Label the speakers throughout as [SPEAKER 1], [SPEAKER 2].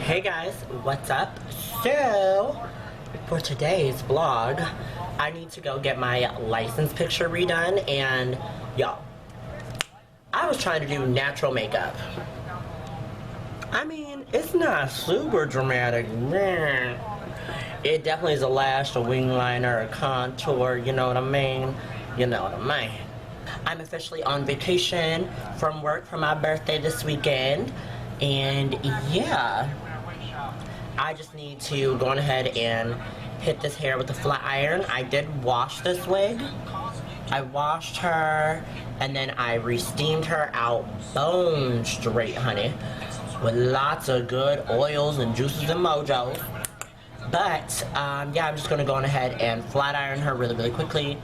[SPEAKER 1] Hey guys, what's up? So, for today's vlog, I need to go get my license picture redone, and y'all, I was trying to do natural makeup. I mean, it's not super dramatic. It definitely is a lash, a wing liner, a contour, you know what I mean? You know what I mean. I'm officially on vacation from work for my birthday this weekend, and yeah, I just need to go on ahead and hit this hair with a flat iron. I did wash this wig. I washed her, and then I re-steamed her out bone straight, honey, with lots of good oils and juices and mojos. But yeah, I'm just gonna go on ahead and flat iron her really quickly.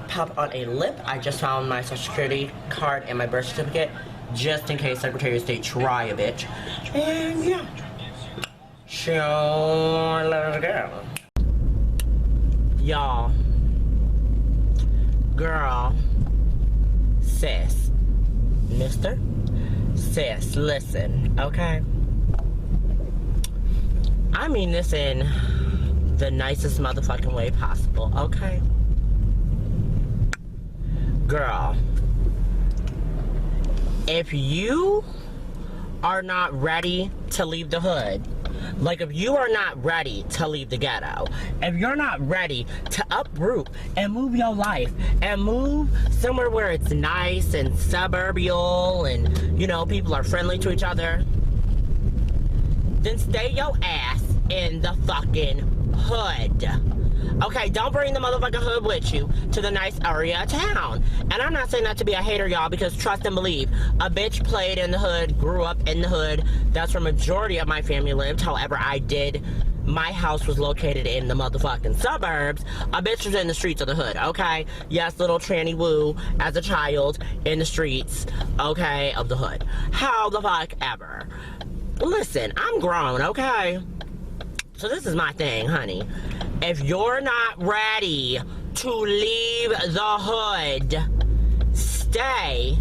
[SPEAKER 1] Pop on a lip. I just found my social security card and my birth certificate, just in case Secretary of State try a bitch. And yeah, sure, let's go. Y'all, girl, sis, mister, sis, listen, okay? I mean this in the nicest motherfucking way possible, okay? Girl, if you are not ready to leave the hood, like if you are not ready to leave the ghetto, if you're not ready to uproot and move your life and move somewhere where it's nice and suburbial and, you know, people are friendly to each other, then stay your ass in the fucking hood. Okay, don't bring the motherfucking hood with you to the nice area of town. And I'm not saying that to be a hater, y'all, because trust and believe, a bitch played in the hood, grew up in the hood. That's where majority of my family lived. However, my house was located in the motherfucking suburbs. A bitch was in the streets of the hood, okay? Yes, little tranny woo as a child in the streets, okay, of the hood. How the fuck ever. Listen, I'm grown, okay? So this is my thing, honey. If you're not ready to leave the hood, stay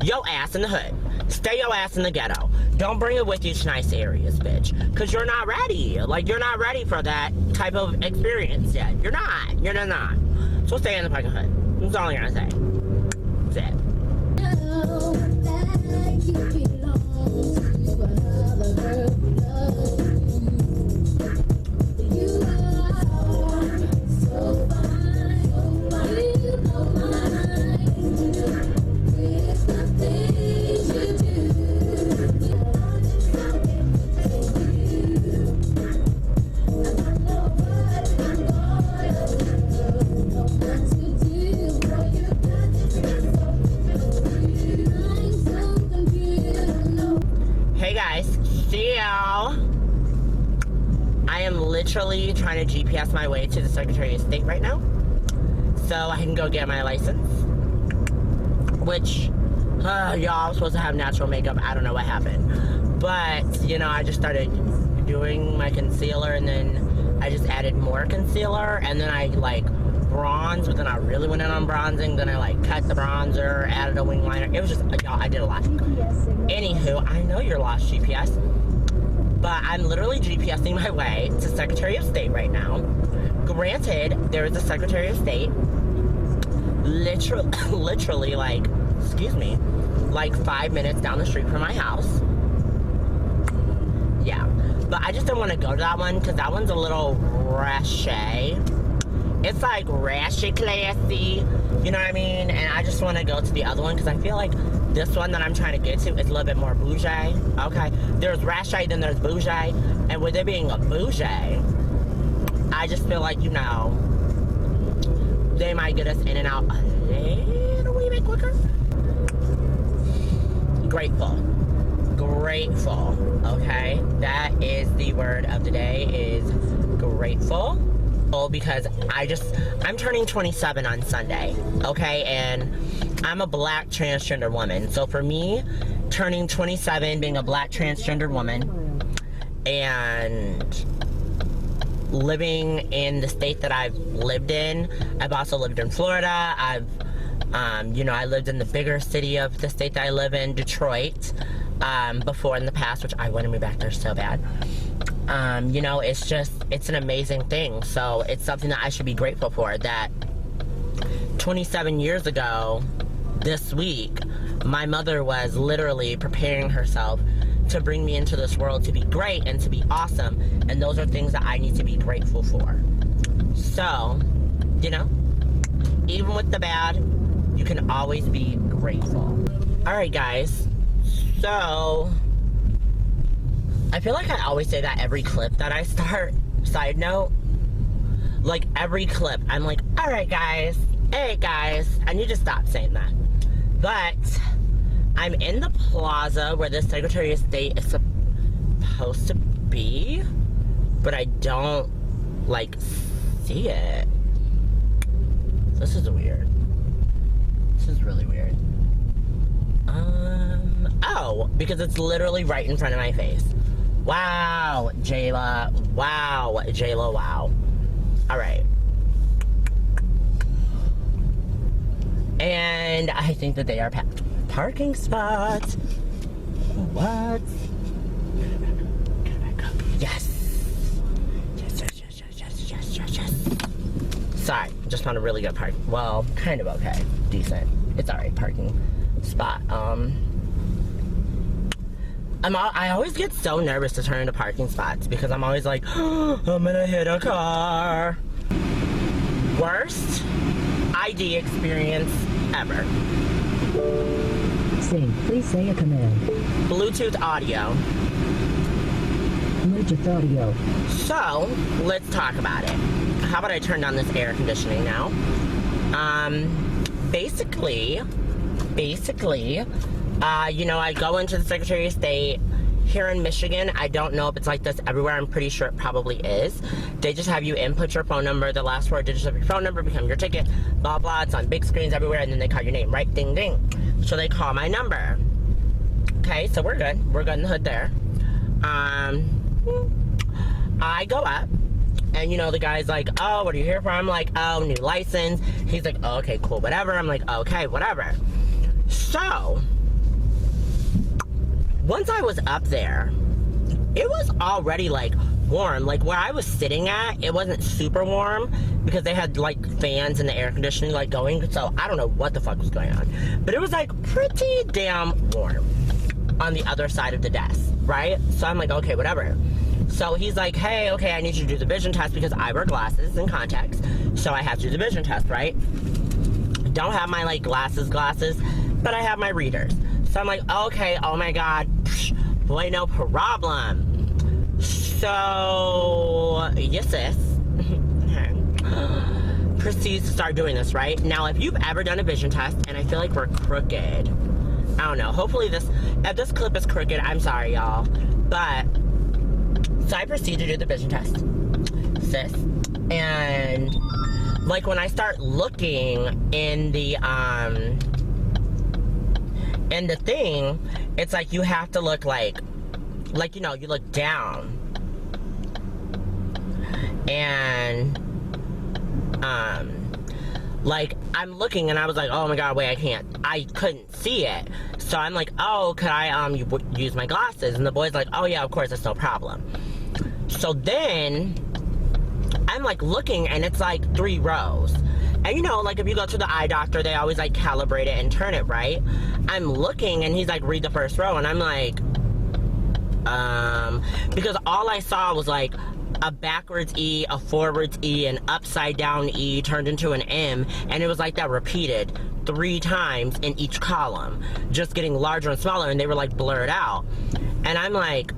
[SPEAKER 1] your ass in the hood. Stay your ass in the ghetto. Don't bring it with you to nice areas, bitch. Because you're not ready. Like, you're not ready for that type of experience yet. You're not. You're not. So stay in the fucking hood. That's all I'm gonna say. That's it. Literally trying to GPS my way to the Secretary of State right now so I can go get my license, which y'all, I was supposed to have natural makeup. I don't know what happened, but you know, I just started doing my concealer, and then I just added more concealer, and then I like bronze, but then I really went in on bronzing. Then I like cut the bronzer, added a wing liner. It was just, y'all, I did a lot. Anywho, I know you're lost, GPS, but I'm literally GPSing my way to Secretary of State right now. Granted, there is a Secretary of State literally like, excuse me, like 5 minutes down the street from my house. Yeah, but I just don't want to go to that one because that one's a little rashy. It's like rashy classy, you know what I mean? And I just want to go to the other one because I feel like this one that I'm trying to get to is a little bit more bougie, okay? There's rashy, then there's bougie, and with it being a bougie, I just feel like, you know, they might get us in and out a little wee bit quicker. Grateful, okay? That is the word of the day, is grateful. Because I'm turning 27 on Sunday, okay, and I'm a black transgender woman. So for me, turning 27, being a black transgender woman, and living in the state that I've lived in, I've also lived in Florida, you know, I lived in the bigger city of the state that I live in, Detroit. before in the past, which I want to move back there so bad. You know, it's an amazing thing. So it's something that I should be grateful for, that 27 years ago this week, my mother was literally preparing herself to bring me into this world to be great and to be awesome. And those are things that I need to be grateful for. So, you know, even with the bad, you can always be grateful. Alright guys, so I feel like I always say that every clip that I start. Side note, like every clip I'm like, alright guys, hey guys, I need to stop saying that. But I'm in the plaza where the Secretary of State is supposed to be, but I don't like see it. This is weird. This is really weird. Oh, because it's literally right in front of my face. Wow, JAYLA. Wow, JAYLA, wow. Alright. And I think that they are packed. Parking spots. What? Yes. Yes. Sorry, just found a really good park. Well, kind of okay. Decent. It's alright parking spot. I always get so nervous to turn into parking spots because I'm always like, oh, I'm gonna hit a car. Worst ID experience ever.
[SPEAKER 2] Please say a command.
[SPEAKER 1] Bluetooth audio.
[SPEAKER 2] Bluetooth audio.
[SPEAKER 1] So, let's talk about it. How about I turn down this air conditioning now? Basically, you know, I go into the Secretary of State here in Michigan. I don't know if it's like this everywhere. I'm pretty sure it probably is. They just have you input your phone number, the last 4 digits of your phone number become your ticket, blah, blah. It's on big screens everywhere, and then they call your name, right? Ding, ding. So they call my number. Okay, so we're good. We're good in the hood there. I go up, and you know, the guy's like, oh, what are you here for? I'm like, oh, new license. He's like, oh, okay, cool, whatever. I'm like, okay, whatever. So, once I was up there, it was already like warm. Like where I was sitting at, it wasn't super warm because they had like fans and the air conditioning like going. So I don't know what the fuck was going on, but it was like pretty damn warm on the other side of the desk, right? So I'm like, okay, whatever. So he's like, hey, okay, I need you to do the vision test because I wear glasses and contacts. So I have to do the vision test, right? Don't have my like glasses, but I have my readers. So I'm like, okay, oh my God, boy, no problem. So, yes, sis. Proceeds to start doing this, right? Now, if you've ever done a vision test, and I feel like we're crooked, I don't know, hopefully if this clip is crooked, I'm sorry, y'all. But, so I proceed to do the vision test, sis. And, like, when I start looking in the thing, it's like you have to look like, you know, you look down. And, like, I'm looking and I was like, oh my God, wait, I couldn't see it. So I'm like, oh, could I, use my glasses? And the boy's like, oh yeah, of course, it's no problem. So then, I'm like looking and it's like 3 rows. And you know, like if you go to the eye doctor, they always like calibrate it and turn it, right? I'm looking and he's like, read the first row. And I'm like, because all I saw was like a backwards E, a forwards E, an upside down E turned into an M. And it was like that repeated 3 times in each column, just getting larger and smaller, and they were like blurred out. And I'm like,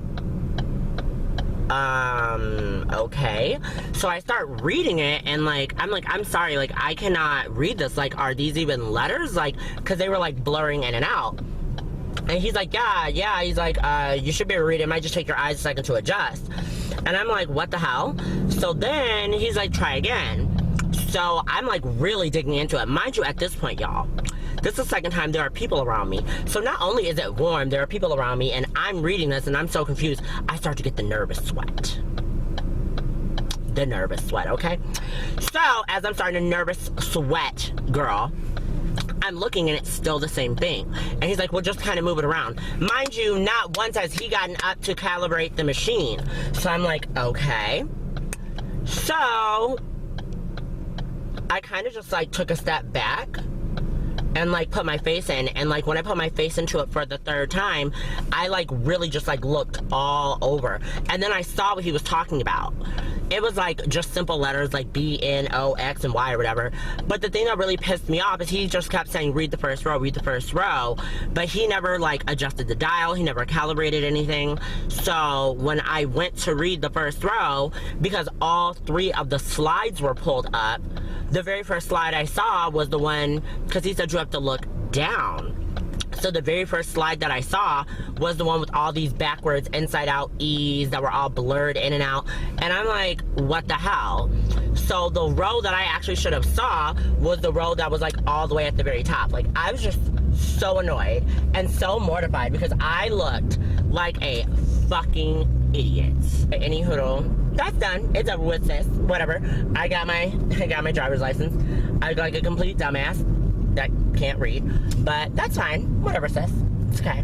[SPEAKER 1] okay. So I start reading it and like, I'm sorry, like I cannot read this. Like, are these even letters? Like, cause they were like blurring in and out. And he's like, yeah. He's like, you should be able to read it. It might just take your eyes a second to adjust. And I'm like, what the hell? So then he's like, try again. So I'm like really digging into it. Mind you, at this point, y'all, this is the second time there are people around me. So not only is it warm, there are people around me, and I'm reading this and I'm so confused, I start to get the nervous sweat. The nervous sweat, okay? So as I'm starting to nervous sweat, girl, I'm looking and it's still the same thing. And he's like, well, just kind of move it around. Mind you, not once has he gotten up to calibrate the machine. So I'm like, okay. So I kind of just like took a step back and like put my face in, and like when I put my face into it for the third time, I like really just like looked all over, and then I saw what he was talking about. It was like just simple letters like B, N, O, X, and Y or whatever. But the thing that really pissed me off is he just kept saying, read the first row, read the first row. But he never like adjusted the dial. He never calibrated anything. So when I went to read the first row, because all 3 of the slides were pulled up, the very first slide I saw was the one, because he said you have to look down. So the very first slide that I saw was the one with all these backwards inside out E's that were all blurred in and out. And I'm like, what the hell? So the row that I actually should have saw was the row that was like all the way at the very top. Like, I was just so annoyed and so mortified because I looked like a fucking idiot. Any hoodle. That's done. It's over with, sis. Whatever. I got my driver's license. I look like a complete dumbass that can't read, but that's fine. Whatever, sis. It's okay.